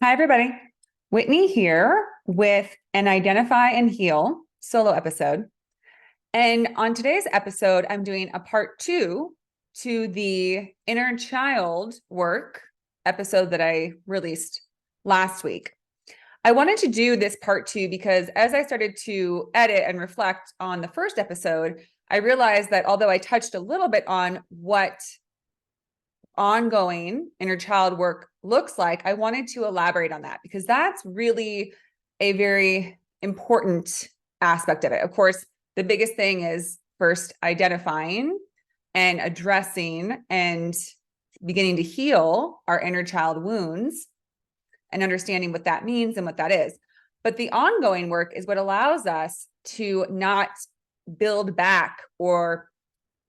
Hi, everybody. Whitney here with an Identify and Heal solo episode. And on today's episode, I'm doing a part two to the inner child work episode that I released last week. I wanted to do this part two because as I started to edit and reflect on the first episode, I realized that although I touched a little bit on what ongoing inner child work looks like, I wanted to elaborate on that because that's really a very important aspect of it. Of course, the biggest thing is first identifying and addressing and beginning to heal our inner child wounds and understanding what that means and what that is. But the ongoing work is what allows us to not build back or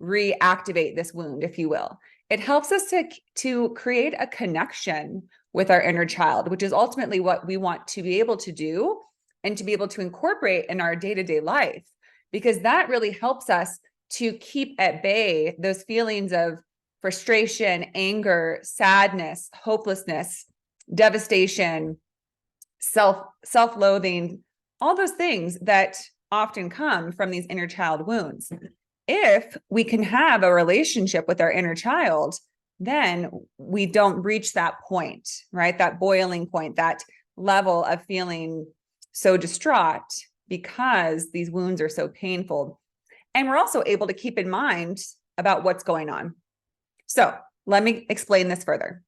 reactivate this wound, if you will. It helps us to create a connection with our inner child, which is ultimately what we want to be able to do and to be able to incorporate in our day-to-day life, because that really helps us to keep at bay those feelings of frustration, anger, sadness, hopelessness, devastation, self-loathing, all those things that often come from these inner child wounds. If we can have a relationship with our inner child, then we don't reach that point, right? That boiling point, that level of feeling so distraught because these wounds are so painful. And we're also able to keep in mind about what's going on. So let me explain this further.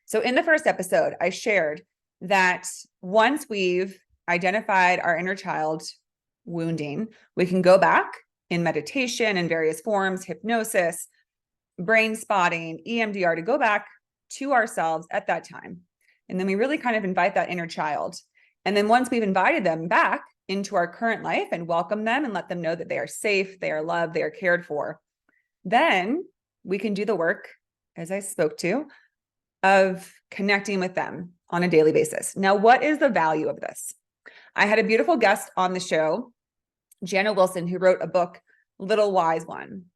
So in the first episode, I shared that once we've identified our inner child wounding, we can go back in meditation in various forms, hypnosis, brain spotting, EMDR, to go back to ourselves at that time. And then we really kind of invite that inner child. And then once we've invited them back into our current life and welcome them and let them know that they are safe, they are loved, they are cared for, then we can do the work, as I spoke to, of connecting with them on a daily basis. Now, what is the value of this? I had a beautiful guest on the show, Jana Wilson, who wrote a book, Little Wise One.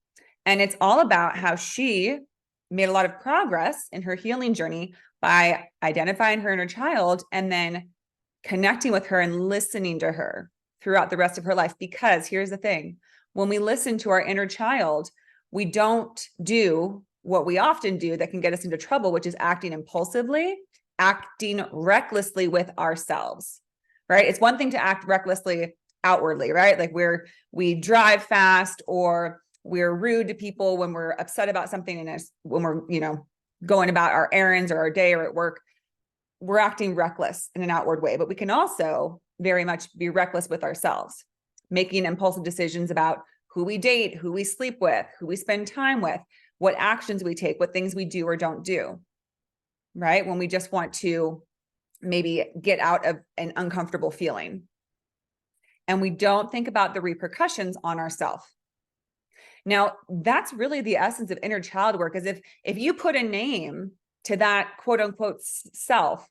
And it's all about how she made a lot of progress in her healing journey by identifying her inner child and then connecting with her and listening to her throughout the rest of her life. Because here's the thing, when we listen to our inner child, we don't do what we often do that can get us into trouble, which is acting impulsively, acting recklessly with ourselves, right? It's one thing to act recklessly outwardly, right? Like we drive fast or we're rude to people when we're upset about something, and when we're, going about our errands or our day or at work, we're acting reckless in an outward way. But we can also very much be reckless with ourselves, making impulsive decisions about who we date, who we sleep with, who we spend time with, what actions we take, what things we do or don't do, right? When we just want to maybe get out of an uncomfortable feeling. And we don't think about the repercussions on ourselves. Now, that's really the essence of inner child work, is if you put a name to that quote unquote self,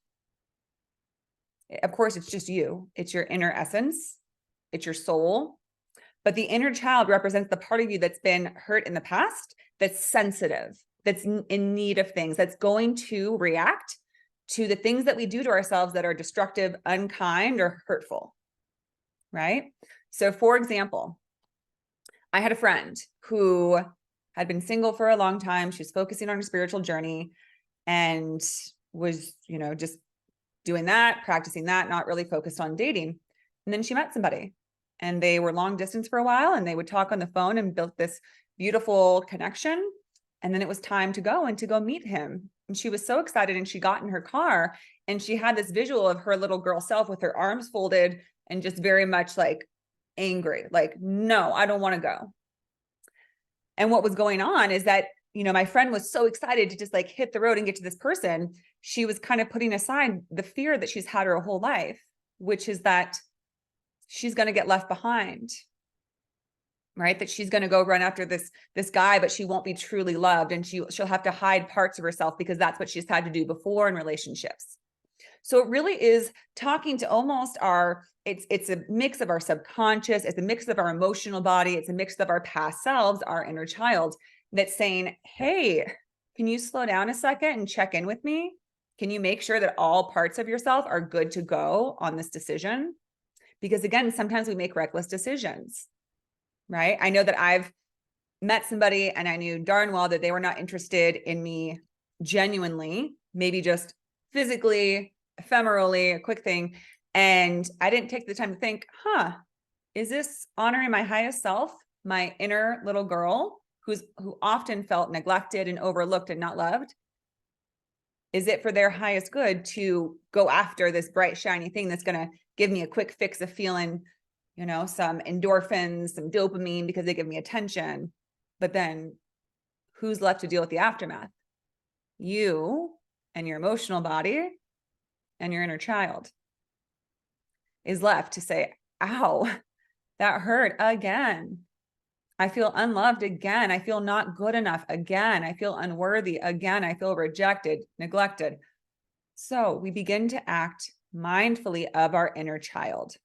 of course, it's just you. It's your inner essence. It's your soul. But the inner child represents the part of you that's been hurt in the past, that's sensitive, that's in need of things, that's going to react to the things that we do to ourselves that are destructive, unkind, or hurtful, right? So for example, I had a friend who had been single for a long time. She was focusing on her spiritual journey and was, just doing that, practicing that, not really focused on dating. And then she met somebody and they were long distance for a while, and they would talk on the phone and built this beautiful connection. And then it was time to go meet him. And she was so excited, and she got in her car and she had this visual of her little girl self with her arms folded and just very much like angry, like, no, I don't want to go. And what was going on is that, my friend was so excited to just like hit the road and get to this person. She was kind of putting aside the fear that she's had her whole life, which is that she's going to get left behind, right? That she's going to go run after this guy, but she won't be truly loved. And she'll have to hide parts of herself because that's what she's had to do before in relationships. So it really is talking to almost it's a mix of our subconscious, it's a mix of our emotional body, it's a mix of our past selves, our inner child, that's saying, hey, can you slow down a second and check in with me? Can you make sure that all parts of yourself are good to go on this decision? Because again, sometimes we make reckless decisions, right? I know that I've met somebody and I knew darn well that they were not interested in me genuinely, maybe just physically, ephemerally, a quick thing. And I didn't take the time to think, is this honoring my highest self, my inner little girl who often felt neglected and overlooked and not loved? Is it for their highest good to go after this bright, shiny thing that's going to give me a quick fix of feeling, some endorphins, some dopamine because they give me attention? But then who's left to deal with the aftermath? You and your emotional body and your inner child is left to say, ow, that hurt again. I feel unloved again. I feel not good enough again. I feel unworthy again. I feel rejected, neglected. So we begin to act mindfully of our inner child.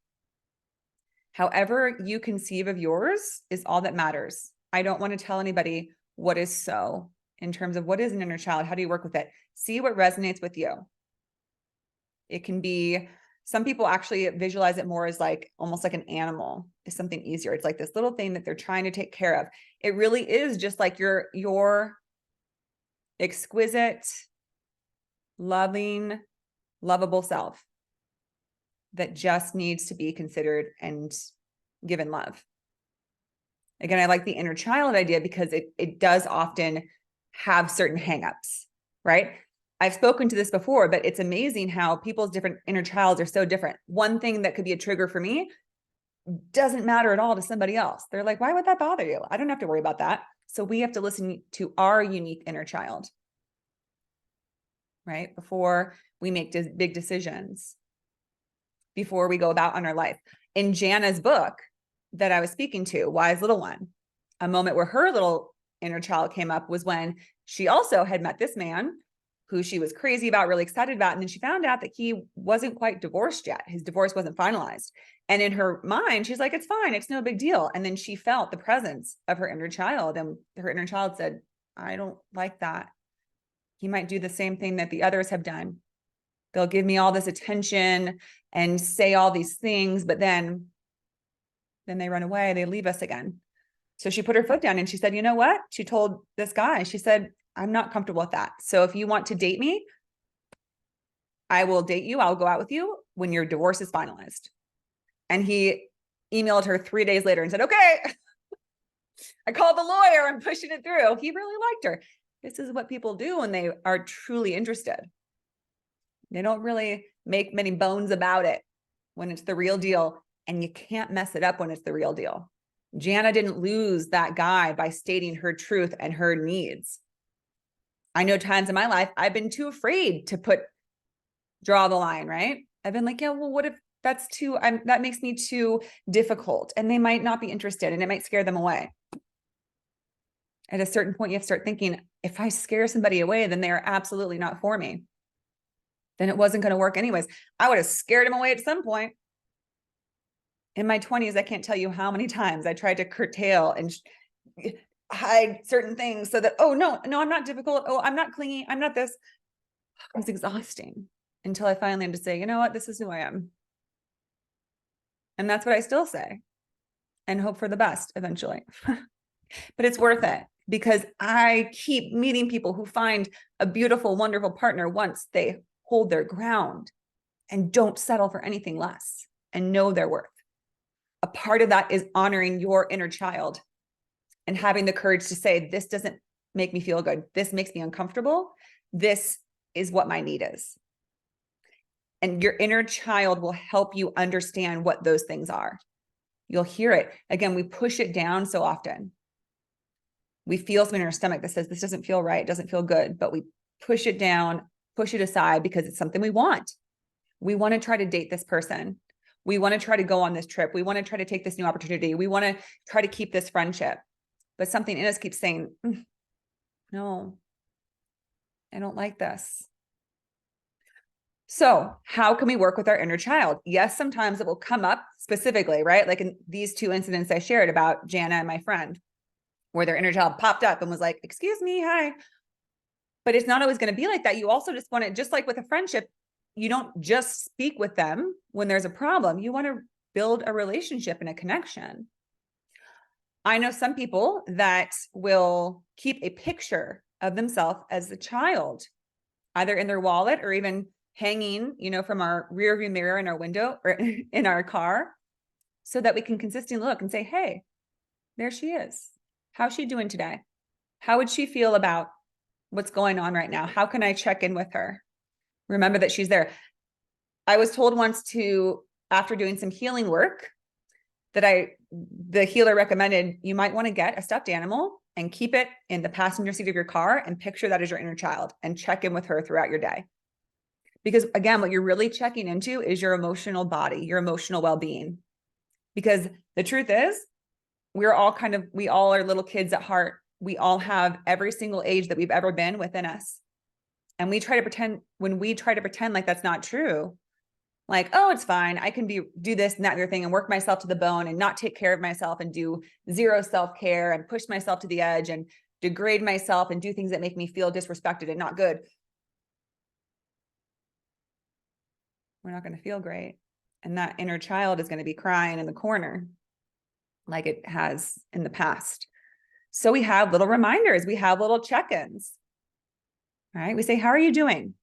However you conceive of yours is all that matters. I don't want to tell anybody what is so in terms of what is an inner child. How do you work with it? See what resonates with you. It can be, some people actually visualize it more as like almost like an animal is something easier. It's like this little thing that they're trying to take care of. It really is just like your exquisite, loving, lovable self that just needs to be considered and given love. Again, I like the inner child idea because it does often have certain hangups, right? I've spoken to this before, but it's amazing how people's different inner childs are so different. One thing that could be a trigger for me doesn't matter at all to somebody else. They're like, why would that bother you? I don't have to worry about that. So we have to listen to our unique inner child, right? Before we make big decisions, before we go about on our life. In Jana's book that I was speaking to, Wise Little One, a moment where her little inner child came up was when she also had met this man who she was crazy about, really excited about. And then she found out that he wasn't quite divorced yet. His divorce wasn't finalized. And in her mind, she's like, it's fine. It's no big deal. And then she felt the presence of her inner child. And her inner child said, I don't like that. He might do the same thing that the others have done. They'll give me all this attention and say all these things, but then they run away. They leave us again. So she put her foot down and she said, you know what? She told this guy, she said, I'm not comfortable with that. So if you want to date me, I will date you. I'll go out with you when your divorce is finalized. And he emailed her 3 days later and said, okay, I called the lawyer. I'm pushing it through. He really liked her. This is what people do when they are truly interested. They don't really make many bones about it when it's the real deal. And you can't mess it up when it's the real deal. Jana didn't lose that guy by stating her truth and her needs. I know times in my life, I've been too afraid to draw the line, right? I've been like, yeah, well, what if that's that makes me too difficult and they might not be interested and it might scare them away. At a certain point, you have to start thinking, if I scare somebody away, then they are absolutely not for me. Then it wasn't going to work anyways. I would have scared him away at some point. In my 20s, I can't tell you how many times I tried to curtail and hide certain things so that, oh, no, I'm not difficult. Oh, I'm not clingy. I'm not this. It was exhausting until I finally had to say, you know what? This is who I am. And that's what I still say and hope for the best eventually. But it's worth it because I keep meeting people who find a beautiful, wonderful partner once they hold their ground and don't settle for anything less and know their worth. A part of that is honoring your inner child and having the courage to say, this doesn't make me feel good. This makes me uncomfortable. This is what my need is. And your inner child will help you understand what those things are. You'll hear it. Again, we push it down so often. We feel something in our stomach that says, this doesn't feel right. It doesn't feel good, but we push it down, push it aside because it's something we want. We want to try to date this person. We want to try to go on this trip. We want to try to take this new opportunity. We want to try to keep this friendship. But something in us keeps saying, no, I don't like this. So how can we work with our inner child? Yes, sometimes it will come up specifically, right? Like in these two incidents I shared about Jana and my friend, where their inner child popped up and was like, excuse me, hi. But it's not always going to be like that. You also just want to, just like with a friendship, you don't just speak with them when there's a problem. You want to build a relationship and a connection. I know some people that will keep a picture of themselves as a child, either in their wallet or even hanging, from our rear view mirror in our window or in our car, so that we can consistently look and say, hey, there she is. How's she doing today? How would she feel about what's going on right now? How can I check in with her? Remember that she's there. I was told once after doing some healing work, that the healer recommended you might want to get a stuffed animal and keep it in the passenger seat of your car and picture that as your inner child and check in with her throughout your day. Because again, what you're really checking into is your emotional body, your emotional well-being. Because the truth is, we all are little kids at heart. We all have every single age that we've ever been within us. And when we try to pretend like that's not true, like, oh, it's fine, I can do this and that and other thing and work myself to the bone and not take care of myself and do zero self-care and push myself to the edge and degrade myself and do things that make me feel disrespected and not good. We're not going to feel great. And that inner child is going to be crying in the corner like it has in the past. So we have little reminders. We have little check-ins, right? We say, how are you doing?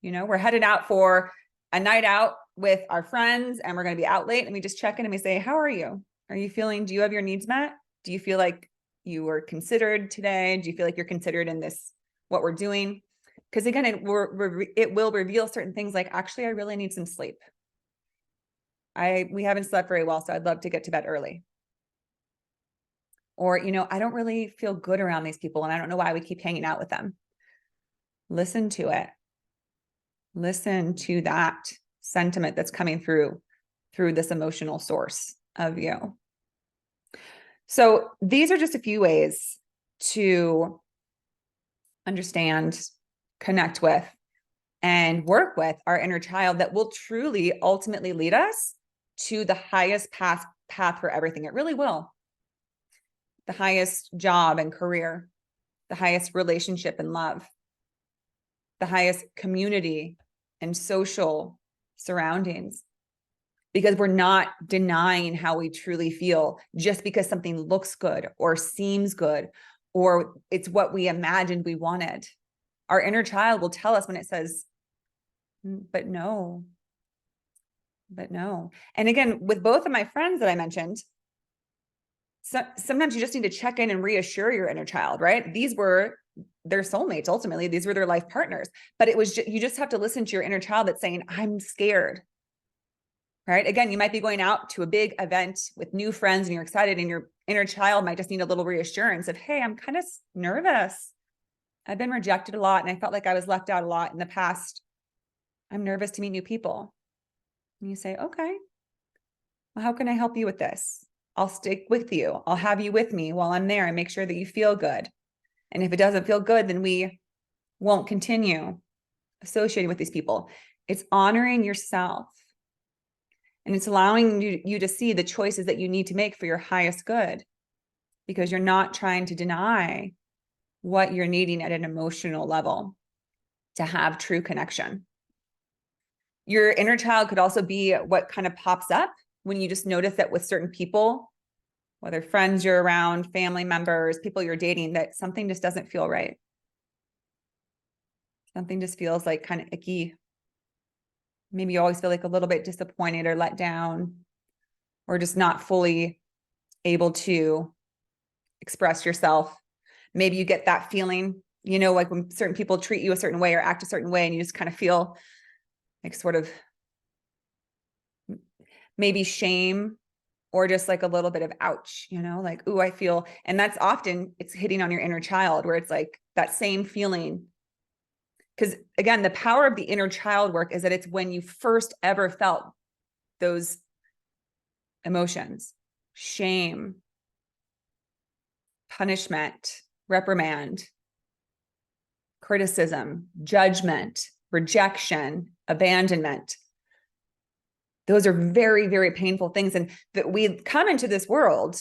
We're headed out for a night out with our friends and we're going to be out late, and we just check in and we say, how are you? Are you feeling, do you have your needs met? Do you feel like you were considered today? Do you feel like you're considered in this, what we're doing? Because again, it will reveal certain things like, actually, I really need some sleep. We haven't slept very well, so I'd love to get to bed early. Or, I don't really feel good around these people and I don't know why we keep hanging out with them. Listen to it. Listen to that sentiment that's coming through this emotional source of you. So these are just a few ways to understand, connect with, and work with our inner child that will truly ultimately lead us to the highest path for everything. It really will. The highest job and career, the highest relationship and love, the highest community and social surroundings, because we're not denying how we truly feel just because something looks good or seems good or it's what we imagined we wanted. Our inner child will tell us when it says, but no. And again, with both of my friends that I mentioned, sometimes you just need to check in and reassure your inner child, right? These were their soulmates. Ultimately, these were their life partners, but you just have to listen to your inner child that's saying, I'm scared, right? Again, you might be going out to a big event with new friends and you're excited, and your inner child might just need a little reassurance of, hey, I'm kind of nervous. I've been rejected a lot and I felt like I was left out a lot in the past. I'm nervous to meet new people. And you say, okay, well, how can I help you with this? I'll stick with you. I'll have you with me while I'm there and make sure that you feel good. And if it doesn't feel good, then we won't continue associating with these people. It's honoring yourself. And it's allowing you to see the choices that you need to make for your highest good, because you're not trying to deny what you're needing at an emotional level to have true connection. Your inner child could also be what kind of pops up when you just notice that with certain people, whether friends you're around, family members, people you're dating, that something just doesn't feel right. Something just feels like kind of icky. Maybe you always feel like a little bit disappointed or let down, or just not fully able to express yourself. Maybe you get that feeling, like when certain people treat you a certain way or act a certain way, and you just kind of feel like sort of maybe shame or just like a little bit of ouch, like, ooh, I feel, and that's often it's hitting on your inner child, where it's like that same feeling. Because again, the power of the inner child work is that it's when you first ever felt those emotions: shame, punishment, reprimand, criticism, judgment, rejection, abandonment. Those are very, very painful things. And that we come into this world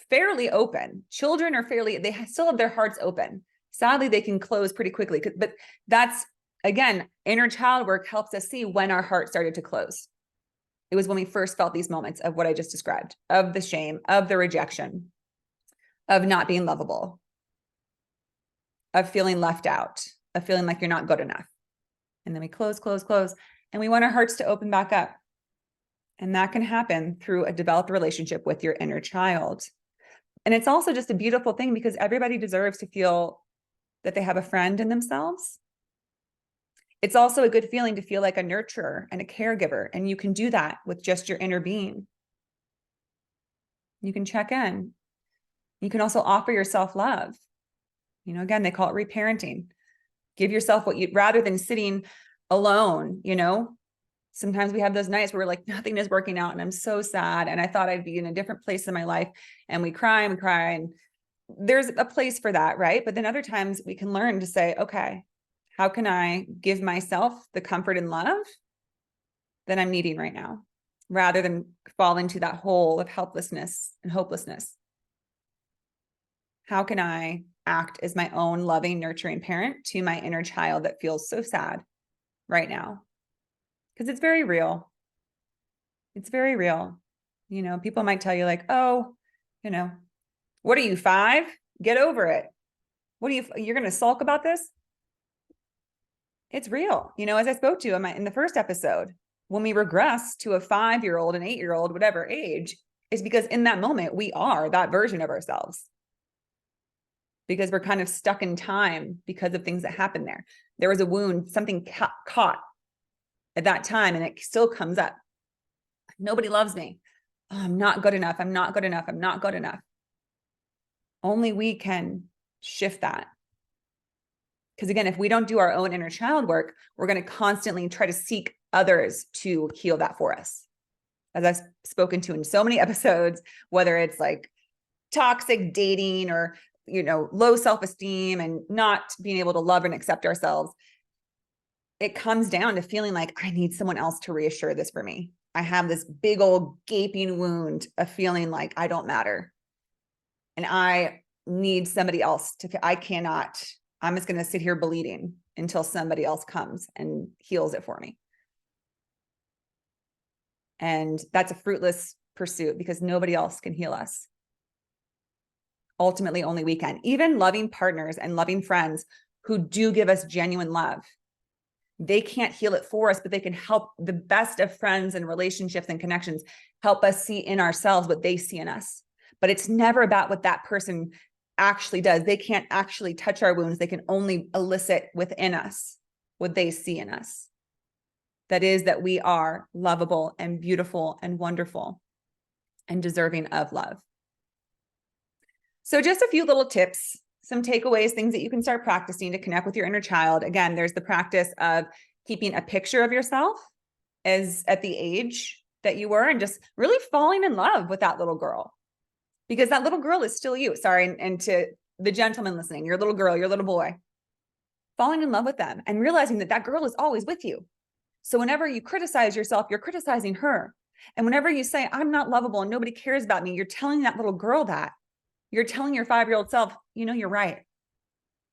fairly open. Children are they still have their hearts open Sadly, they can close pretty quickly, but that's, again, inner child work helps us see when our heart started to close. It was when we first felt these moments of what I just described, of the shame, of the rejection, of not being lovable, of feeling left out, of feeling like you're not good enough. And then we close, and we want our hearts to open back up. And that can happen through a developed relationship with your inner child. And it's also just a beautiful thing because everybody deserves to feel that they have a friend in themselves. It's also a good feeling to feel like a nurturer and a caregiver. And you can do that with just your inner being. You can check in. You can also offer yourself love. You know, again, they call it reparenting. Give yourself what you, rather than sitting alone, you know, sometimes we have those nights where we're like, nothing is working out and I'm so sad. And I thought I'd be in a different place in my life. And we cry and there's a place for that, right? But then other times we can learn to say, okay, how can I give myself the comfort and love that I'm needing right now, rather than fall into that hole of helplessness and hopelessness? How can I act as my own loving, nurturing parent to my inner child that feels so sad right now? Because it's very real. It's very real. You know, people might tell you like, oh, you know, what are you, 5? Get over it. What are you're going to sulk about this? It's real. You know, as I spoke to in the first episode, when we regress to a 5-year-old, an 8-year-old, whatever age, is because in that moment, we are that version of ourselves. Because we're kind of stuck in time because of things that happened there. There was a wound, something caught at that time, and it still comes up. Nobody loves me. Oh, I'm not good enough. I'm not good enough. I'm not good enough. Only we can shift that. Because again, if we don't do our own inner child work, we're going to constantly try to seek others to heal that for us. As I've spoken to in so many episodes, whether it's like toxic dating or, you know, low self-esteem and not being able to love and accept ourselves, it comes down to feeling like I need someone else to reassure this for me. I have this big old gaping wound of feeling like I don't matter. And I need somebody else I'm just going to sit here bleeding until somebody else comes and heals it for me. And that's a fruitless pursuit because nobody else can heal us. Ultimately, only we can. Even loving partners and loving friends who do give us genuine love, they can't heal it for us, but they can help. The best of friends and relationships and connections help us see in ourselves what they see in us. But it's never about what that person actually does. They can't actually touch our wounds. They can only elicit within us what they see in us. That is that we are lovable and beautiful and wonderful and deserving of love. So just a few little tips, some takeaways, things that you can start practicing to connect with your inner child. Again, there's the practice of keeping a picture of yourself as at the age that you were and just really falling in love with that little girl, because that little girl is still you. Sorry. And to the gentleman listening, your little girl, your little boy, falling in love with them and realizing that that girl is always with you. So whenever you criticize yourself, you're criticizing her. And whenever you say, I'm not lovable and nobody cares about me, you're telling that little girl that. You're telling your 5-year-old self, you know, you're right.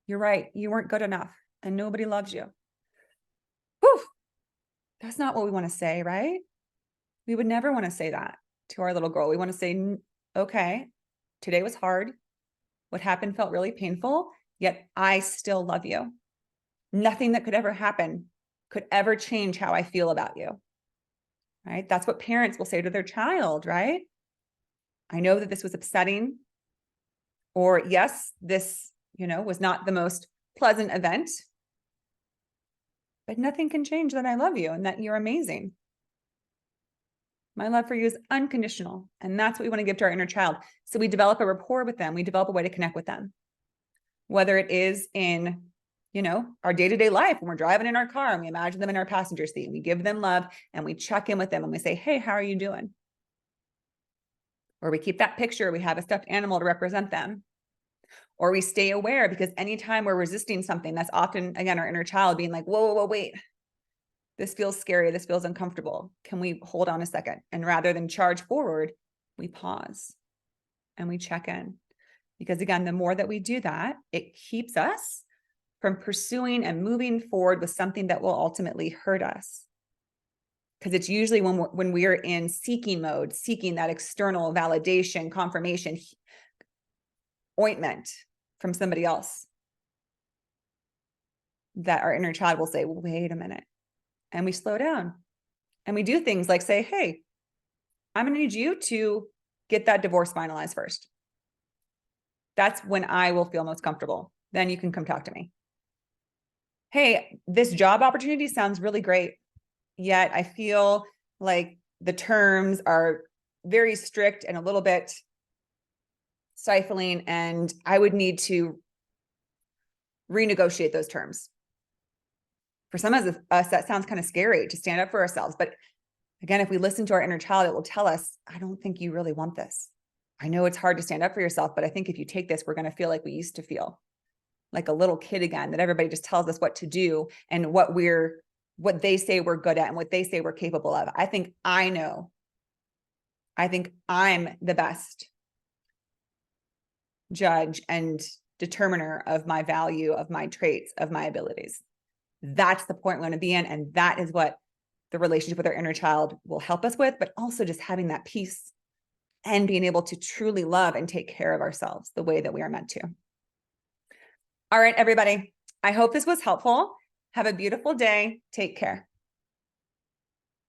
You're right. You weren't good enough and nobody loves you. Whew. That's not what we want to say, right? We would never want to say that to our little girl. We want to say, okay, today was hard. What happened felt really painful, yet I still love you. Nothing that could ever happen could ever change how I feel about you, right? That's what parents will say to their child, right? I know that this was upsetting. Or yes, this, you know, was not the most pleasant event, but nothing can change that I love you and that you're amazing. My love for you is unconditional. And that's what we want to give to our inner child. So we develop a rapport with them. We develop a way to connect with them, whether it is in, you know, our day-to-day life, when we're driving in our car and we imagine them in our passenger seat and we give them love and we check in with them and we say, hey, how are you doing? Or we keep that picture, we have a stuffed animal to represent them. Or we stay aware, because anytime we're resisting something, that's often, again, our inner child being like, whoa, wait, this feels scary. This feels uncomfortable. Can we hold on a second? And rather than charge forward, we pause and we check in Because again, the more that we do that, it keeps us from pursuing and moving forward with something that will ultimately hurt us. Because it's usually when we're in seeking mode, seeking that external validation, confirmation, ointment from somebody else, that our inner child will say, well, wait a minute. And we slow down and we do things like say, hey, I'm going to need you to get that divorce finalized first. That's when I will feel most comfortable. Then you can come talk to me. Hey, this job opportunity sounds really great, yet I feel like the terms are very strict and a little bit stifling, and I would need to renegotiate those terms. For some of us, that sounds kind of scary to stand up for ourselves. But again, if we listen to our inner child, it will tell us, I don't think you really want this. I know it's hard to stand up for yourself, but I think if you take this, we're going to feel like we used to feel, like a little kid again, that everybody just tells us what to do and what they say we're good at and what they say we're capable of. I think I know. I think I'm the best judge and determiner of my value, of my traits, of my abilities. That's the point we want to be in. And that is what the relationship with our inner child will help us with, but also just having that peace and being able to truly love and take care of ourselves the way that we are meant to. All right, everybody. I hope this was helpful. Have a beautiful day. Take care.